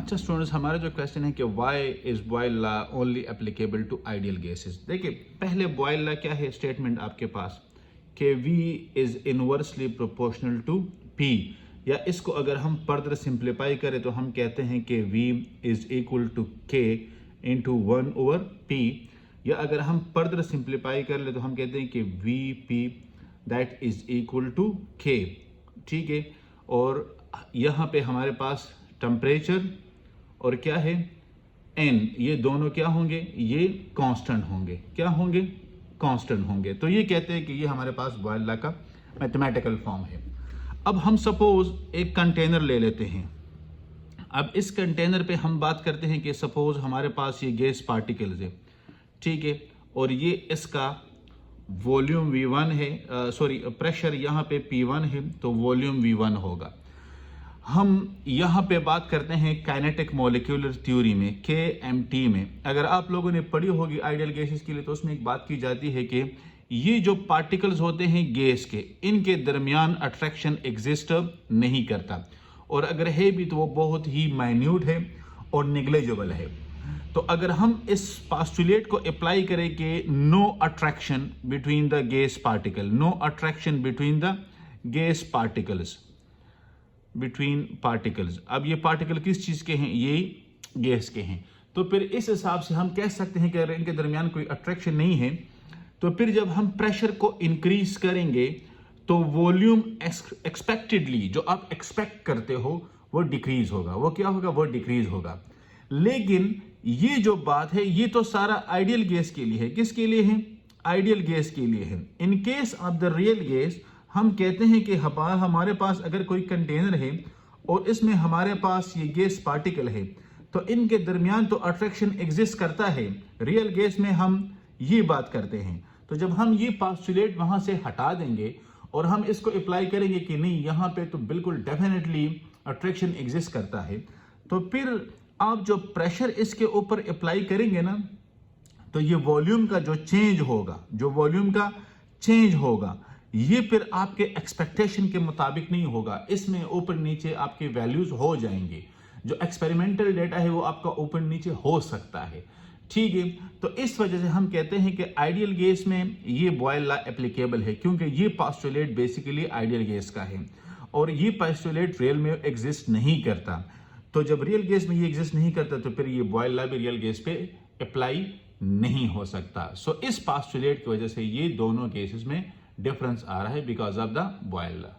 अच्छा स्टूडेंट्स, हमारा जो क्वेश्चन है कि why is Boyle law only applicable to ideal gases. देखिए, पहले बॉयल लॉ क्या है, स्टेटमेंट आपके पास कि V is inversely proportional to P, या इसको अगर हम फर्दर सिंप्लीफाई करें तो हम कहते हैं कि V is equal to K into 1/P, या अगर हम फर्दर सिंप्लीफाई कर ले तो हम कहते हैं कि VP that is equal to K। ठीक है, और यहाँ पे हमारे पास टेम्परेचर और क्या है N, ये दोनों क्या होंगे, ये कांस्टेंट होंगे। क्या होंगे, कांस्टेंट होंगे। तो ये कहते हैं कि ये हमारे पास बॉयल लॉ का मैथमेटिकल फॉर्म है। अब हम सपोज एक कंटेनर ले लेते हैं। अब इस कंटेनर पे हम बात करते हैं कि सपोज हमारे पास ये गैस पार्टिकल्स है, ठीक है, और ये इसका वॉल्यूम V1 है, प्रेशर यहाँ पे P1 है, तो वॉल्यूम V1 होगा। हम यहाँ पे बात करते हैं काइनेटिक मॉलिक्यूलर थ्योरी में, KMT में। अगर आप लोगों ने पढ़ी होगी आइडियल गैसेस के लिए, तो उसमें एक बात की जाती है कि ये जो पार्टिकल्स होते हैं गैस के, इनके दरमियान अट्रैक्शन एग्जिस्ट नहीं करता, और अगर है भी तो वो बहुत ही माइन्यूट है और निग्लेजेबल है। तो अगर हम इस पास्टुलेट को अप्लाई करें कि no attraction between the gas particle, no attraction between the gas particles, between particles. अब ये पार्टिकल किस चीज के हैं, ये गैस के हैं। तो फिर इस हिसाब से हम कह सकते हैं कि अगर इनके दरमियान कोई अट्रैक्शन नहीं है, तो फिर जब हम प्रेशर को इंक्रीज करेंगे तो वॉल्यूम एक्सपेक्टेडली, जो आप एक्सपेक्ट करते हो, वो डिक्रीज होगा। वो क्या होगा, वो डिक्रीज होगा। लेकिन ये जो बात है, ये तो सारा आइडियल गैस के लिए है। किसके लिए है, आइडियल गैस के लिए है। In case of the real gas हम कहते हैं कि हमारे पास अगर कोई कंटेनर है और इसमें हमारे पास ये गैस पार्टिकल है, तो इनके दरमियान तो अट्रैक्शन एग्जिस्ट करता है। रियल गैस में हम ये बात करते हैं। तो जब हम ये पास्टुलेट वहां से हटा देंगे और हम इसको अप्लाई करेंगे कि नहीं, यहां पे तो बिल्कुल डेफिनेटली अट्रैक्शन एग्जिस्ट करता है, तो फिर आप जो प्रेशर इसके ऊपर अप्लाई करेंगे ना, तो ये वॉल्यूम का जो चेंज होगा, जो वॉल्यूम का चेंज होगा, ये फिर आपके एक्सपेक्टेशन के मुताबिक नहीं होगा। इसमें ऊपर नीचे आपके वैल्यूज हो जाएंगे। जो एक्सपेरिमेंटल डेटा है वो आपका ऊपर नीचे हो सकता है। ठीक है, तो इस वजह से हम कहते हैं कि आइडियल गैस में ये बॉयल लॉ एप्लीकेबल है, क्योंकि ये पास्टुलेट बेसिकली आइडियल गैस का है और ये पास्टुलेट रियल में एग्जिस्ट नहीं करता। तो जब रियल गैस में ये एग्जिस्ट नहीं करता, तो फिर ये बॉयल लॉ भी रियल गैस पे अप्लाई नहीं हो सकता। सो इस पास्टुलेट की वजह से ये दोनों केसेस में डिफरेंस आ रहा है because of the Boyle law.